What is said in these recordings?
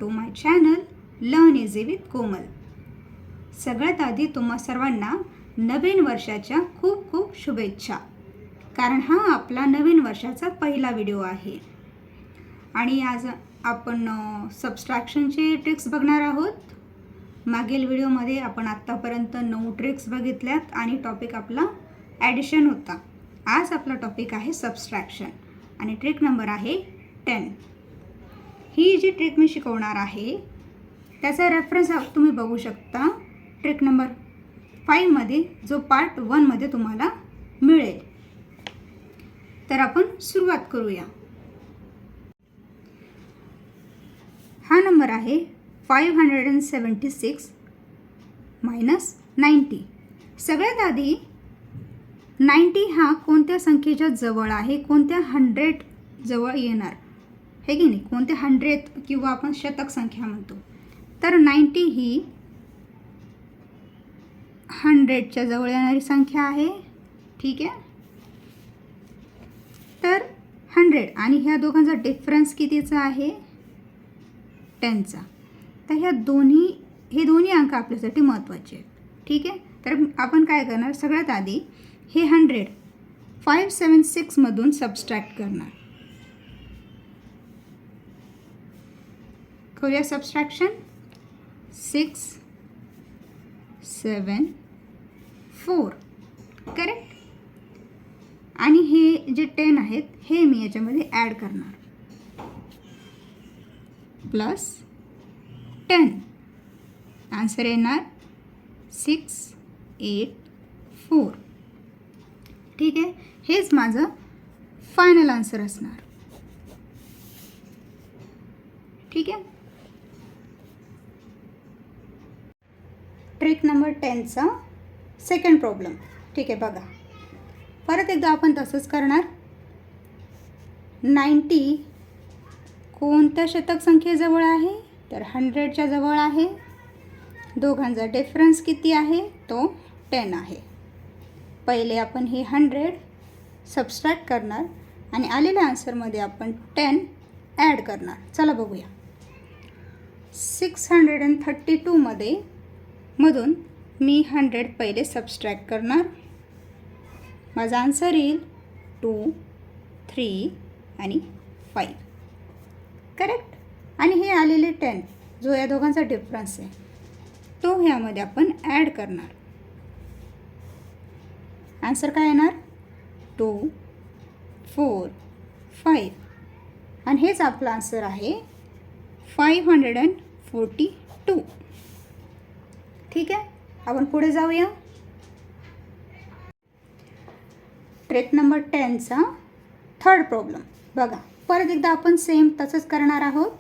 To my channel learn easy with Komal. सगळ्यात आधी तुम्हा सर्वांना नवीन वर्षाच्या खूप खूप शुभेच्छा. कारण हा आपला नवीन वर्षाचा पहिला व्हिडिओ आहे आणि आज आपण सबस्ट्रॅक्शनचे ट्रिक्स बघणार आहोत. मागील व्हिडिओमध्ये आपण आत्तापर्यंत 9 ट्रिक्स बघितल्यात आणि टॉपिक आपला ॲडिशन होता. आज आपला टॉपिक आहे सबस्ट्रॅक्शन आणि ट्रिक नंबर आहे 10. ही जी ट्रिक मी शिकवणार आहे त्याचा रेफरन्स तुम्ही बघू शकता ट्रिक नंबर 5 मध्ये, जो पार्ट 1 मध्ये तुम्हाला मिळेल. तर आपण सुरुवात करूया. हा नंबर आहे 576 मायनस 90. सगळ्यात आधी 90 हा कोणत्या संख्येच्या जवळ आहे, कोणत्या 100 जवळ येणार हे की नाही, कोणत्या 100 किंवा आपण शतक संख्या म्हणतो. तर 90 ही 100च्या जवळ येणारी संख्या आहे. ठीक आहे. तर 100 आणि ह्या दोघांचा डिफरन्स कितीचा आहे, 10चा. तर हे दोन्ही अंक आपल्यासाठी महत्त्वाचे आहेत. ठीक आहे. तर आपण काय करणार, सगळ्यात आधी हे 100 576 मधून सबस्ट्रॅक्ट करणार. करूया सबस्ट्रॅक्शन. 6 7 4 करेक्ट. आणि हे जे 10 आहेत हे मी याच्यामध्ये ॲड करणार. प्लस 10 आन्सर येणार 6 8 4. ठीक आहे. हेच माझं फायनल आन्सर असणार. ठीक आहे. ट्रिक नंबर 10चा सेकंड प्रॉब्लेम. ठीक आहे. बघा परत एकदा आपण तसंच करणार. 90 कोणत्या शतक संख्येजवळ आहे, तर 100च्या जवळ आहे. दोघांचा डिफरन्स किती आहे, तो 10 आहे. पहिले आपण हे 100 सबस्ट्रॅक्ट करणार आणि आलेल्या आन्सरमध्ये आपण 10 ॲड करणार. चला बघूया. 632 मधून मी 100 पहिले सबस्ट्रॅक्ट करणार. माझा आन्सर येईल 2 3 आणि 5 करेक्ट. आणि हे आलेले 10 जो या दोघांचा डिफरन्स आहे तो ह्यामध्ये आपण ॲड करणार. आन्सर काय येणार 2 4 5 आणि हेच आपलं आन्सर आहे 542. ठीक आहे. आपण पुढे जाऊया. ट्रिक नंबर 10चा थर्ड प्रॉब्लेम. बघा परत एकदा आपण सेम तसंच करणार आहोत.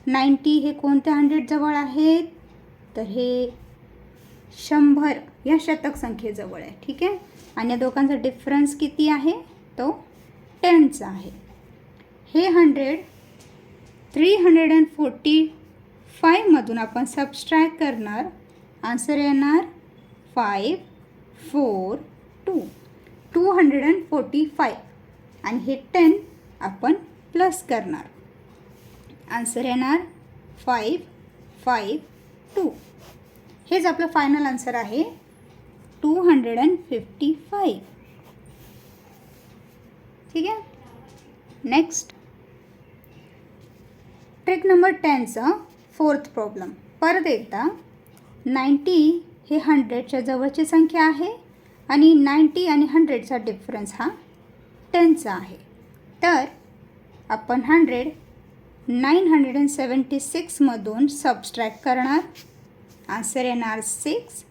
90 हे कोणत्या 100 जवळ आहेत, तर हे 100 या शतक संख्येजवळ आहे. ठीक आहे. आणि या दोघांचा डिफरन्स किती आहे, तो 10चा आहे. हे 100 345 मधून आपण सबस्ट्रॅक्ट करणार. आन्सर येणार 5 4 2 245 आणि हे 10 आपण प्लस करणार. आन्सर येणार 5 5 2. हेच आपलं फायनल आन्सर आहे 255. ठीक आहे. नेक्स्ट ट्रिक नंबर 10चा फोर्थ प्रॉब्लेम. परत एकदा 90 हे 100च्या जवळची संख्या आहे आणि 90 आणि 100चा डिफरन्स हा 10चा आहे. तर आपण 100 976 मधून सबस्ट्रॅक्ट करणार. आन्सर येणार 6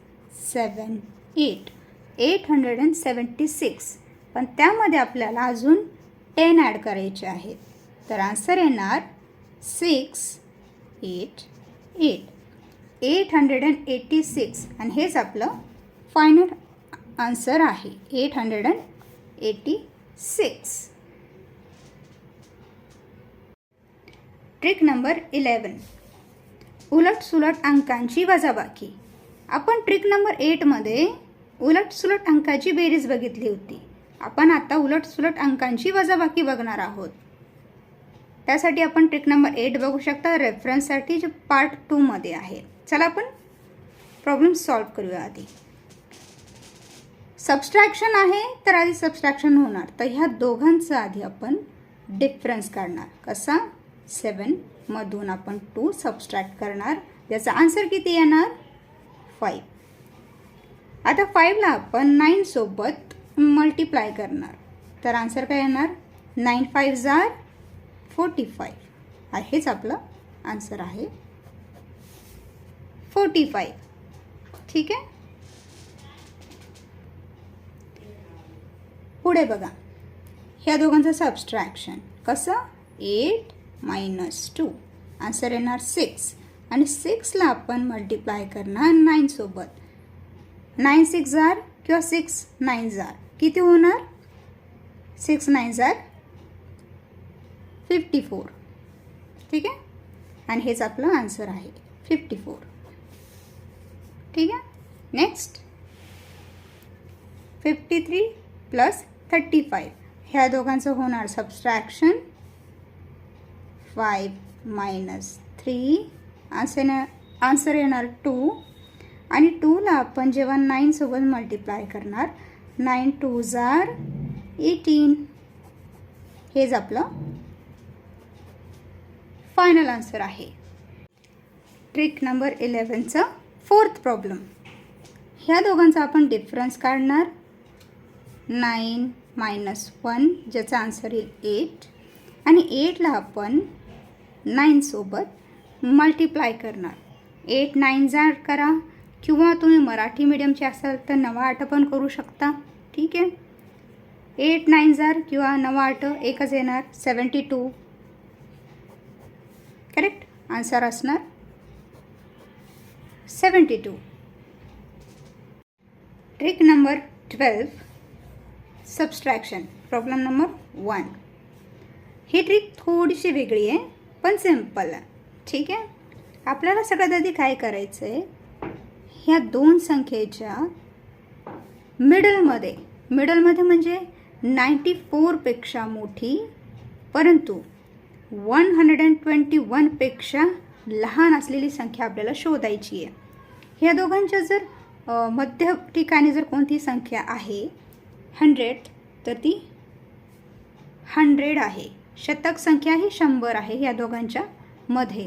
7 8 876. पण त्यामध्ये आपल्याला अजून 10 ॲड करायचे आहेत. तर आन्सर येणार 6 8 8 886 आणि हेच आपलं फायनल आन्सर आहे 886. Trick number 11. उलटसुलट अंकांची वजाबाकी. आपण ट्रिक नंबर 8 मध्ये उलटसुलट अंकाची बेरीज बघितली होती. आपण आता उलटसुलट अंकांची वजाबाकी बघणार आहोत. त्यासाठी आपण ट्रिक नंबर 8 बघू शकता रेफरन्ससाठी, जे पार्ट 2 मध्ये आहे. चला आपण प्रॉब्लेम सॉल्व करूया. आधी सबस्ट्रॅक्शन आहे तर आधी सबस्ट्रॅक्शन होणार, तर ह्या दोघांचा आधी आपण डिफरन्स काढणार. कसा? 7 मधून आपण 2 सबस्ट्रॅक्ट करणार, याचा आन्सर किती येणार? 5. आता 5ला आपण 9 सोबत मल्टिप्लाय करणार, तर आन्सर काय येणार? 9 5 आर 45. हेच आपलं आन्सर आहे 45. ठीक आहे. पुढे बघा, ह्या दोघांचं सबस्ट्रॅक्शन कसं? 8 - 2 आन्सर येणार 6. आणि 6ला आपण मल्टिप्लाय करणार 9 सोबत. 9 6 आर किंवा 6 9 आर किती होणार? 6 9 आर 54. ठीक आहे. आणि हेच आपलं आन्सर आहे 54. ठीक आहे. नेक्स्ट 53 + 35 ह्या दोघांचं होणार सबस्ट्रॅक्शन. 5 - 3 आन्सर येणार 2. आणि 2ला आपण जेव्हा 9 सोबत मल्टिप्लाय करणार, 9 2 आर 18. हेच आपलं फायनल आन्सर आहे. ट्रिक नंबर 11चा 4th प्रॉब्लेम. ह्या दोघांचा आपण डिफरन्स काढणार. 9 - 1 ज्याचा आन्सर येईल 8. आणि 8ला आपण 9 सोबत मल्टिप्लाय करणार. 8 9 आर करा, किंवा तुम्ही मराठी मीडियमचे असाल तर 9 8 पण करू शकता. ठीक आहे. 8 9 आर किंवा 9 8 एकच येणार 72. करेक्ट आन्सर असणार 72. Trick number 12 subtraction. Problem number 1. ही ट्रिक थोडीशी वेगळी आहे पण सिम्पल आहे. ठीक आहे. आपल्याला सगळ्यात आधी काय करायचं आहे, ह्या दोन संख्येच्या मिडलमध्ये म्हणजे 94 पेक्षा मोठी परंतु 121 पेक्षा लहान असलेली संख्या आपल्याला शोधायची आहे. ह्या दोघांच्या जर मध्य ठिकाणी जर कोणती संख्या आहे 100 तर ती 100 आहे. शतक संख्या ही 100 आहे. ह्या दोघांच्या मध्ये,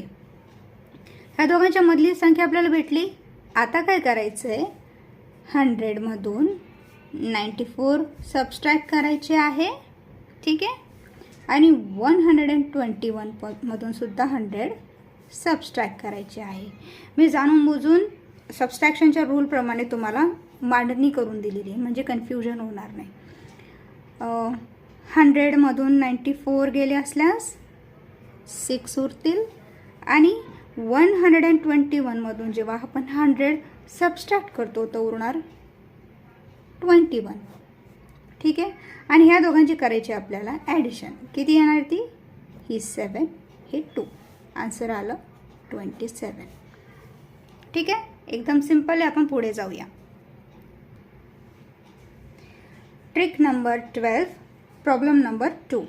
ह्या दोघांच्या मधली संख्या आपल्याला भेटली. आता काय करायचं आहे, 100 मधून 94 सबस्ट्रॅक्ट करायचे आहे. ठीक आहे. आणि 121 मधून सुद्धा 100 सबस्ट्रॅक्ट करायचे आहे. मी जाणून बुजून सबस्ट्रॅक्शनच्या रूलप्रमाणे तुम्हाला मांडणी करून दिलेली आहे, म्हणजे कन्फ्युजन होणार नाही. 100 मधून 94 गेले असल्यास 6 उरतील. आणि 121 मधून जेव्हा आपण 100 सबस्ट्रॅक्ट करतो तर उरणार 21. ठीक आहे. आणि ह्या दोघांची करायची आपल्याला ॲडिशन. किती येणार ती? ही 7 हे 2. आन्सर आलं 27. ठीक आहे. एकदम सिम्पल आहे. आपण पुढे जाऊया. Trick number 12 problem number 2.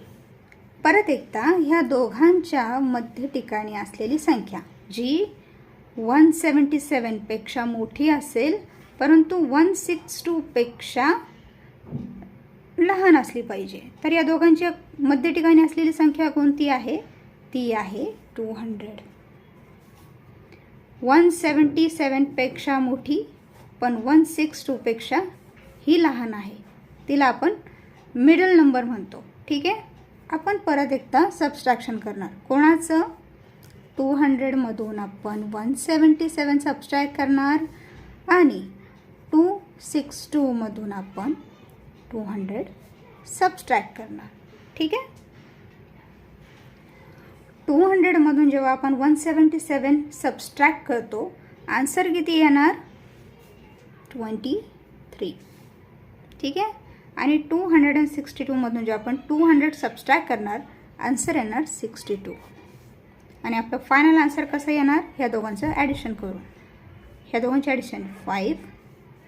परत एकदा ह्या दोघांच्या मध्य ठिकाणी असलेली संख्या जी 177 पेक्षा मोठी असेल परंतु 162 पेक्षा लहान असली पाहिजे. तर या दोघांच्या मध्य ठिकाणी असलेली संख्या कोणती आहे? ती आहे 200. 177 पेक्षा मोठी पण 162 पेक्षा ही लहान आहे. तिला आपण मिडल नंबर म्हणतो. ठीक आहे. आपण परत एकदा सबस्ट्रॅक्शन करणार. कोणाचं? 200 मधून आपण 177 सबस्ट्रॅक्ट करणार आणि 262 मधून आपण 200 सबस्ट्रॅक्ट करणार. ठीक आहे. 200 मधून जेव्हा आपण 177 सबस्ट्रॅक्ट करतो आन्सर किती येणार? 23. ठीक आहे. आणि 262 मधून जेव्हा आपण 200 सबस्ट्रॅक्ट करणार आन्सर येणार 62. आणि आपलं फायनल आन्सर कसं येणार? ह्या दोघांचं ॲडिशन करून. ह्या दोघांची ॲडिशन 5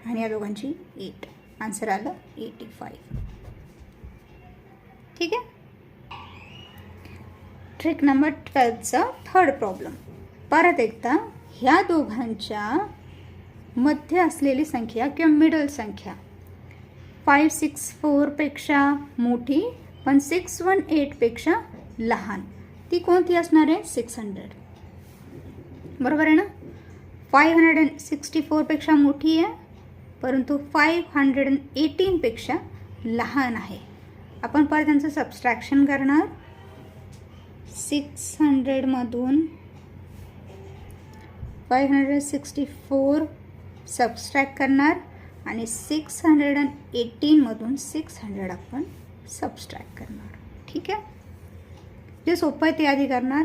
आणि या दोघांची 8. आन्सर आलं 85. ठीक आहे. ट्रिक नंबर 12चा थर्ड प्रॉब्लेम. परत एकदा ह्या दोघांच्या मध्ये असलेली संख्या किंवा मिडल संख्या 564 पेक्षा मोठी पण 618 पेक्षा लहान, ती कोणती असणार आहे? 600. बरोबर आहे ना. 564 पेक्षा मोठी आहे परंतु 518 पेक्षा लहान आहे. आपण परत त्यांचं सबस्ट्रॅक्शन करणार. 600 मधून 564 सबस्ट्रॅक्ट करणार आणि 618 मधून 600 आपण सबस्ट्रॅक्ट करणार. ठीक आहे. जे सोपं आहे ते आधी करणार.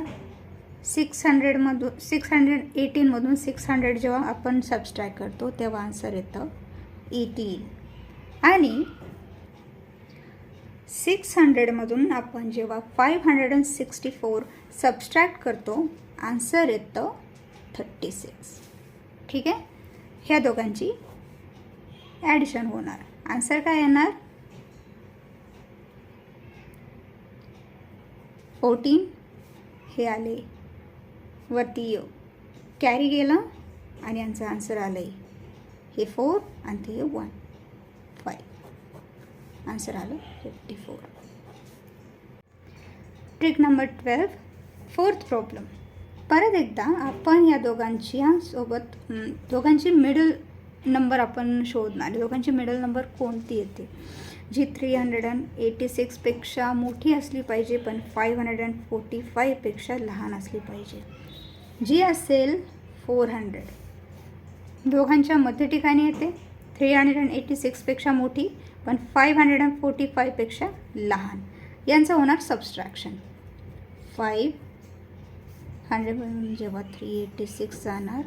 618 मधून 600 जेव्हा आपण सबस्ट्रॅक्ट करतो तेव्हा आन्सर येतं 18. आणि 600 मधून आपण जेव्हा 564 सबस्ट्रॅक्ट करतो आन्सर येतं 36. ठीक आहे. ह्या दोघांची ॲडिशन होणार. आन्सर काय येणार? 14. हे आले वरती कॅरी गेलं आणि यांचं आन्सर आलं आहे हे 4 आणि ते 1 5. आन्सर आलं 54. Trick number 12 fourth problem. परत एकदा आपण या दोघांची मिडल नंबर आपण शोधणार. दोघांची मिडल नंबर कोणती येते? जी 386 पेक्षा मोठी असली पाहिजे पण 545 पेक्षा लहान असली पाहिजे. जी असेल 400. दोघांच्या मध्य ठिकाणी येते. 386 पेक्षा मोठी पण 545 पेक्षा लहान. यांचं होणार सबस्ट्रॅक्शन. 500 म्हणून जेव्हा 386 जाणार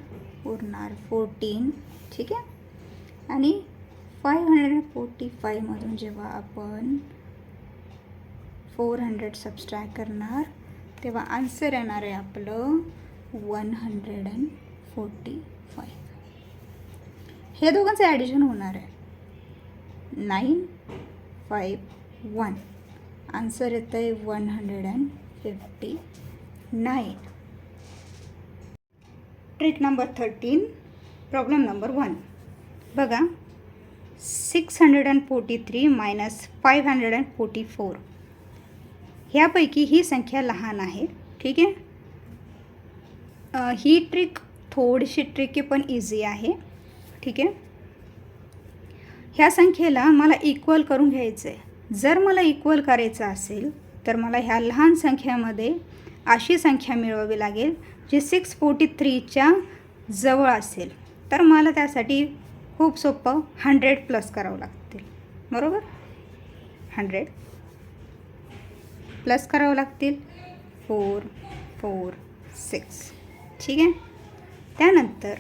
उरणार 14. ठीक आहे. आणि 545 मधून जेव्हा आपण 400 सबस्ट्रॅक्ट करणार तेव्हा आन्सर येणार आहे आपलं 145. हे दोघांचं ॲडिशन होणार आहे 951. आन्सर येतं आहे 159. Trick number 13 problem number 1. बघा 643 मायनस 544 ह्यापैकी ही संख्या लहान आहे. ठीक आहे. ही ट्रिक थोडीशी ट्रिकी पण इझी आहे. ठीक आहे. ह्या संख्येला मला इक्वल करून घ्यायचं आहे. जर मला इक्वल करायचं असेल तर मला ह्या लहान संख्यामध्ये अशी संख्या मिळवावी लागेल जी 643च्या जवळ असेल. तर मला त्यासाठी खूप सोपं 100 प्लस करावं लागतील. बरोबर. 100 प्लस करावं लागतील. 4 4 6. ठीक आहे. त्यानंतर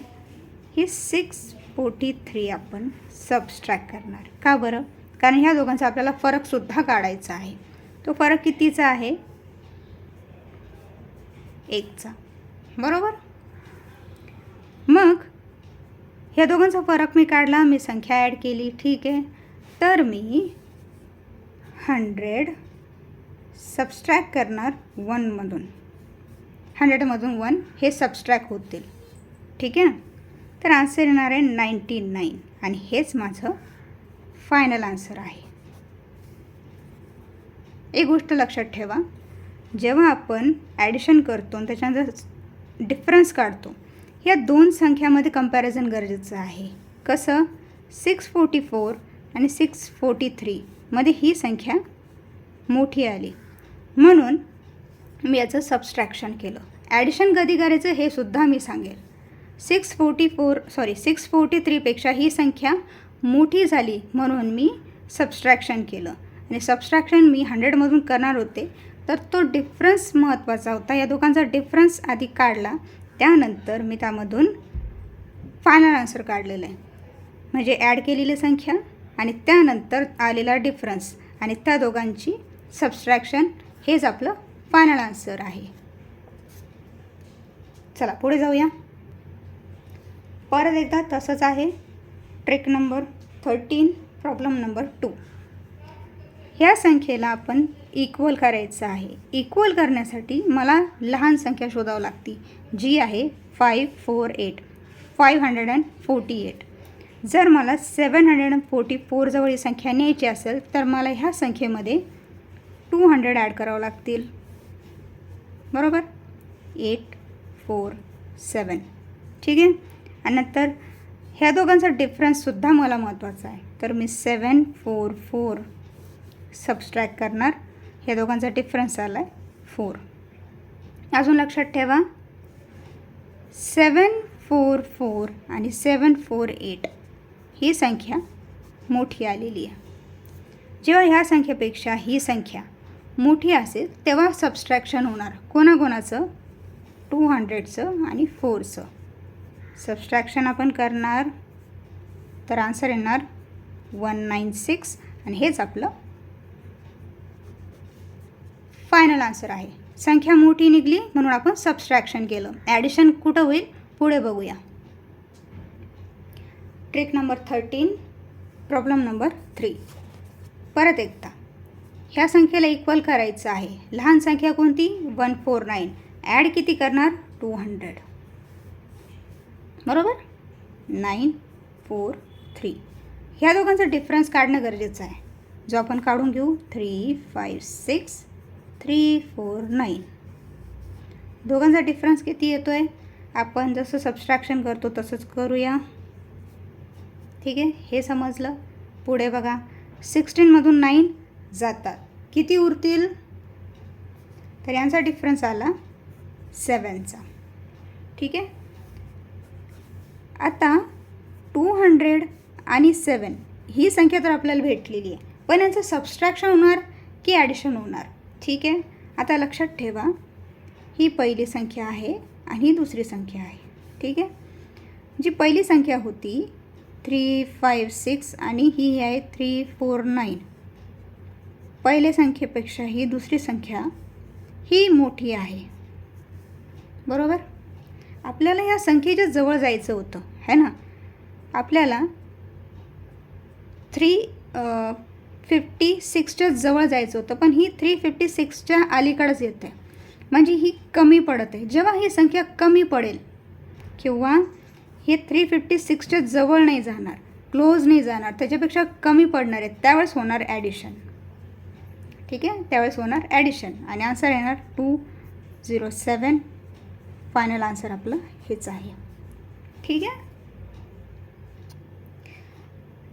ही 643 आपण सबस्ट्रॅक्ट करणार. का बरं? कारण ह्या दोघांचा आपल्याला फरकसुद्धा काढायचा आहे. तो फरक कितीचा आहे? 1चा. बरोबर. मग ह्या दोघांचा फरक मी काढला, मी संख्या ॲड केली. ठीक आहे. तर मी 100 सबस्ट्रॅक्ट करणार 1मधून. 100मधून 1 हे सबस्ट्रॅक्ट होतील. ठीक आहे. तर आन्सर येणार आहे 99 आणि हेच माझं फायनल आन्सर आहे. एक गोष्ट लक्षात ठेवा, जेव्हा आपण ॲडिशन करतो आणि त्याच्यानंतर डिफरन्स काढतो या दोन संख्यामध्ये कंपॅरिझन गरजेचं आहे. कसं? 644 आणि 643 मध्ये ही संख्या मोठी आली म्हणून मी याचं सबस्ट्रॅक्शन केलं. ॲडिशन कधी करायचं हे सुद्धा मी सांगेल. 643 पेक्षा ही संख्या मोठी झाली म्हणून मी सबस्ट्रॅक्शन केलं आणि सबस्ट्रॅक्शन मी 100मधून करणार होते. तर तो डिफरन्स महत्त्वाचा होता. या दोघांचा डिफरन्स आधी काढला त्यानंतर मी त्यामधून फायनल आन्सर काढलेला आहे. म्हणजे ॲड केलेली संख्या आणि त्यानंतर आलेला डिफरन्स आणि त्या दोघांची सबस्ट्रॅक्शन हेच आपलं फायनल आन्सर आहे. चला पुढे जाऊया. परत एकदा तसंच आहे. Trick number 13 problem number 2. ह्या संख्येला आपण इक्वल करायचं आहे. इक्वल करण्यासाठी मला लहान संख्या शोधावी लागते, जी आहे 548, 548. जर मला 744 जवळ ही संख्या न्यायची असेल तर मला ह्या संख्येमध्ये 200 ॲड करावं लागतील, बरोबर. 847, ठीक आहे. आणि नंतर ह्या दोघांचा डिफरन्ससुद्धा मला महत्त्वाचा आहे, तर मी 744 सबस्ट्रॅक्ट करणार. ह्या दोघांचा डिफरन्स आला आहे 4. अजून लक्षात ठेवा, 744 आणि 748 ही संख्या मोठी आलेली आहे. जेव्हा ह्या संख्येपेक्षा ही संख्या मोठी असेल तेव्हा सबस्ट्रॅक्शन होणार. कोणाकोणाचं? 200चं आणि 4चं सबस्ट्रॅक्शन आपण करणार, तर आन्सर येणार 196 आणि हेच आपलं फायनल आन्सर आहे. संख्या मोठी निघली म्हणून आपण सबस्ट्रॅक्शन केलं. ॲडिशन कुठं होईल पुढे बघूया. Trick number 13, problem number 3. परत एकदा ह्या संख्येला इक्वल करायचं आहे. लहान संख्या कोणती? 149. ॲड किती करणार? 200, बरोबर. 943. ह्या दोघांचा डिफरन्स काढणं गरजेचं आहे, जो आपण काढून घेऊ. 356, 349. दोघांचा डिफरन्स किती येतो आहे? आपण जसं सबस्ट्रॅक्शन करतो तसंच करूया, ठीक आहे. हे समजलं. पुढे बघा, 16मधून 9 जातात, किती उरतील? तर यांचा डिफरन्स आला 7चा, ठीक आहे. आता 200 आणि 7 ही संख्या तर आपल्याला भेटलेली आहे, पण यांचं सबस्ट्रॅक्शन होणार की ॲडिशन होणार? ठीक आहे. आता लक्षात ठेवा, ही पहिली संख्या आहे आणि ही दुसरी संख्या आहे, ठीक आहे. जी पहिली संख्या होती 356 आणि ही आहे 349. पहिल्या संख्येपेक्षा ही दुसरी संख्या ही मोठी आहे, बरोबर. आपल्याला या संख्येच्या जवळ जायचं होतं, है ना. आपल्याला 356च्या जवळ जायचं होतं, पण ही 356च्या अलीकडेच येते, म्हणजे ही कमी पडत आहे. जेव्हा ही संख्या कमी पडेल किंवा हे 356च्या जवळ नाही जाणार, क्लोज नाही जाणार, त्याच्यापेक्षा कमी पडणार आहे, त्यावेळेस होणार ॲडिशन, ठीक आहे. त्यावेळेस होणार ॲडिशन आणि आन्सर येणार 207. फायनल आन्सर आपलं हेच आहे, ठीक आहे.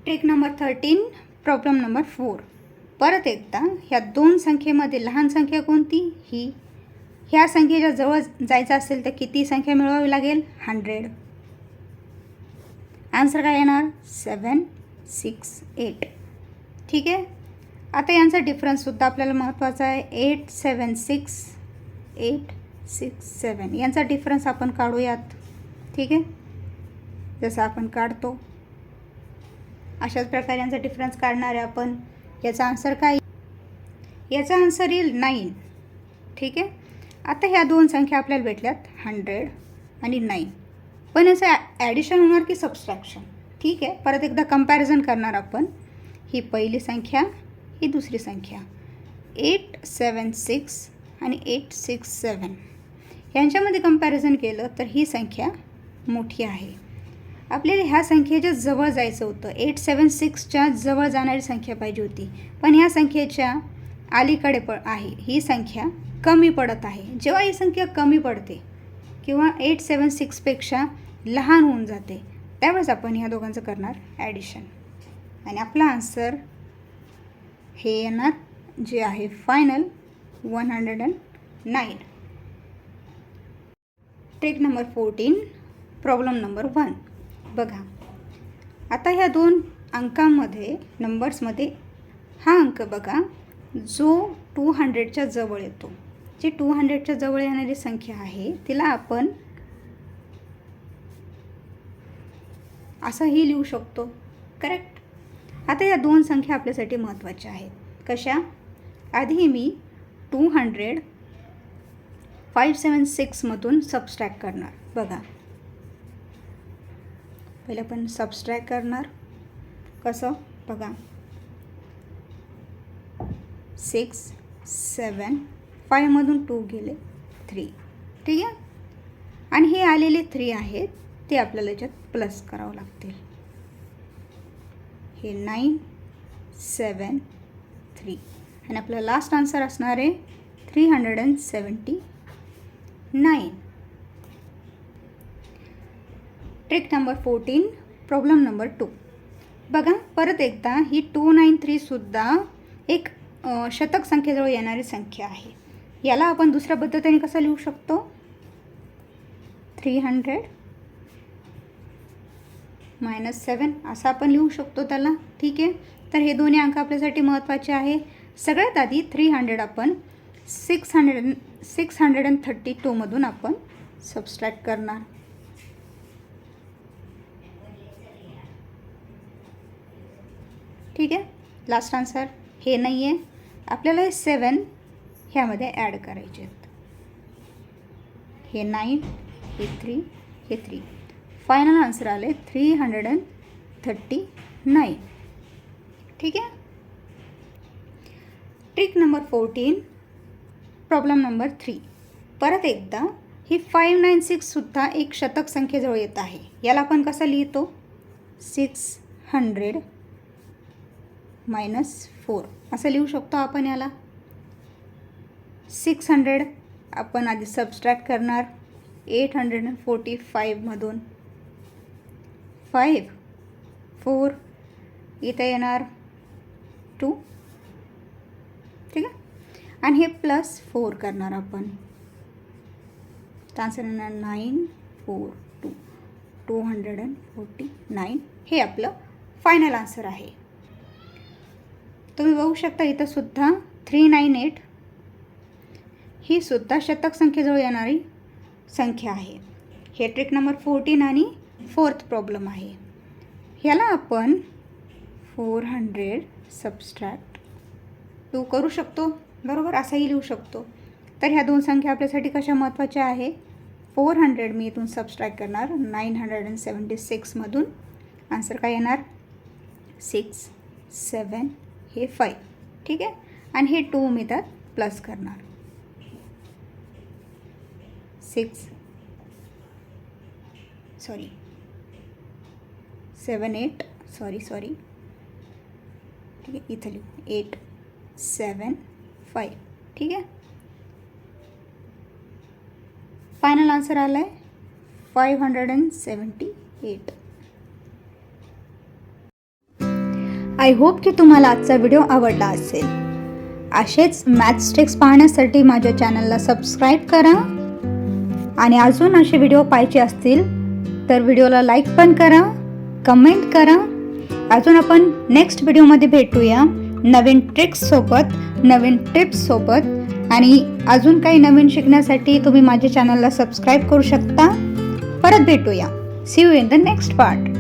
Trick number 13, problem number 4. परत एकदा ह्या दोन संख्येमध्ये लहान संख्या कोणती? ही. ह्या संख्येच्या जवळ जायचं असेल तर किती संख्या मिळवावी लागेल? 100. आन्सर काय येणार? 768, ठीक आहे. आता यांचा डिफरन्ससुद्धा आपल्याला महत्त्वाचा आहे. 876, 867 यांचा डिफरन्स आपण काढूयात, ठीक आहे. जसं आपण काढतो अशाच प्रकारे यांचा डिफरन्स काढणार आहे आपण. याचा आन्सर काय? याचा आन्सर येईल 9, ठीक आहे. आता ह्या दोन संख्या आपल्याला भेटल्यात 100 आणि 9, पण याचं ॲडिशन होणार की सबस्ट्रॅक्शन? ठीक आहे. परत एकदा कंपॅरिझन करणार आपण. ही पहिली संख्या, ही दुसरी संख्या. 876 आणि 867 यांच्यामध्ये कंपॅरिझन केलं तर ही संख्या मोठी आहे. आपल्याला ह्या संख्येच्या जवळ जायचं होतं. 876च्या जवळ जाणारी संख्या पाहिजे होती, पण ह्या संख्येच्या अलीकडे आहे. ही संख्या कमी पडत आहे. जेव्हा ही संख्या कमी पडते किंवा 876पेक्षा लहान होऊन जाते त्यावेळेस आपण ह्या दोघांचं करणार ॲडिशन आणि आपला आन्सर हे येणार, जे आहे final 109. Trick number 14, problem number 1. बघा, आता ह्या दोन अंकांमध्ये, नंबर्समध्ये हा अंक बघा जो 200च्या जवळ येतो. जी 200च्या जवळ येणारी संख्या आहे तिला आपण असंही लिहू शकतो, करेक्ट. आता या दोन संख्या आपल्यासाठी महत्त्वाच्या आहेत. कशा? आधी मी 200 576मधून सबस्ट्रॅक्ट करणार. बघा, पहिले आपण सबस्ट्रॅक्ट करणार. कसं? बघा, 6 7, 5मधून 2 गेले 3. ठीक आहे. आणि हे आलेले 3 आहेत ते आपल्याला याच्यात प्लस करावं लागतील. हे 9, 7, 3 आणि आपला लास्ट आन्सर असणार आहे 379. Trick number 14, problem number 2. बघा परत एकदा ही 293 सुद्धा एक शतक संख्येजवळ येणारी संख्या आहे. याला आपण दुसऱ्या पद्धतीने कसं लिहू शकतो? 300 - 7 असं आपण लिहू शकतो त्याला. ठीक आहे. तर हे दोन्ही अंक आपल्यासाठी महत्त्वाचे आहे. सगळ्यात आधी 300 आपण 632मधून आपण सबस्ट्रॅक्ट करणार. ठीक आहे. लास्ट आन्सर हे नाही आहे, आपल्याला हे 7 ह्यामध्ये ॲड करायचे आहेत. हे 9, हे 3, हे 3. फायनल आन्सर आले 339. ठीक आहे. Trick number 14, problem number 3. परत एकदा ही 596 सुद्धा एक शतक संख्येजवळ येत आहे. याला आपण कसं लिहितो? 600 - 4 असं लिहू शकतो आपण याला. 600 आपण आधी सबस्ट्रॅक्ट करणार 845मधून. 5, 4 इथे येणार 2. ठीक आहे. आणि हे प्लस 4 करणार आपण. आन्सर येणार 942, 249. हे आपलं फायनल आन्सर आहे. तुम्ही बघू शकता इथं सुद्धा 398 ही सुद्धा शतक संख्येजवळ येणारी संख्या आहे. हे ट्रिक नंबर 14 आणि 4th प्रॉब्लेम आहे. ह्याला आपण 400 सबस्ट्रॅक्ट 2 करू शकतो. बरोबर, असाही लिहू शकतो. तर ह्या दोन संख्या आपल्यासाठी कशा महत्त्वाच्या आहे? 400 मी इथून सबस्ट्रॅक्ट करणार 976मधून. आन्सर काय येणार? 6, 7 हे 5. ठीक आहे. आणि हे 2 मी त्यात प्लस करणार. 7, 8 सॉरी. ठीक आहे. इथं लिहू 8, 7, 5. ठीक आहे. फायनल आन्सर आला आहे 578. आय होप की तुम्हाला आजचा व्हिडिओ आवडला असेल. असेच मॅथ्स ट्रिक्स पाहण्यासाठी माझ्या चॅनलला सबस्क्राईब करा आणि अजून असे व्हिडिओ पाहायचे असतील तर व्हिडिओला लाईक पण करा, कमेंट करा. अजून आपण नेक्स्ट व्हिडिओमध्ये भेटूया नवीन ट्रिक्ससोबत, नवीन टिप्ससोबत. आणि अजून काही नवीन शिकण्यासाठी तुम्ही माझ्या चॅनलला सबस्क्राईब करू शकता. परत भेटूया. See you in the next part.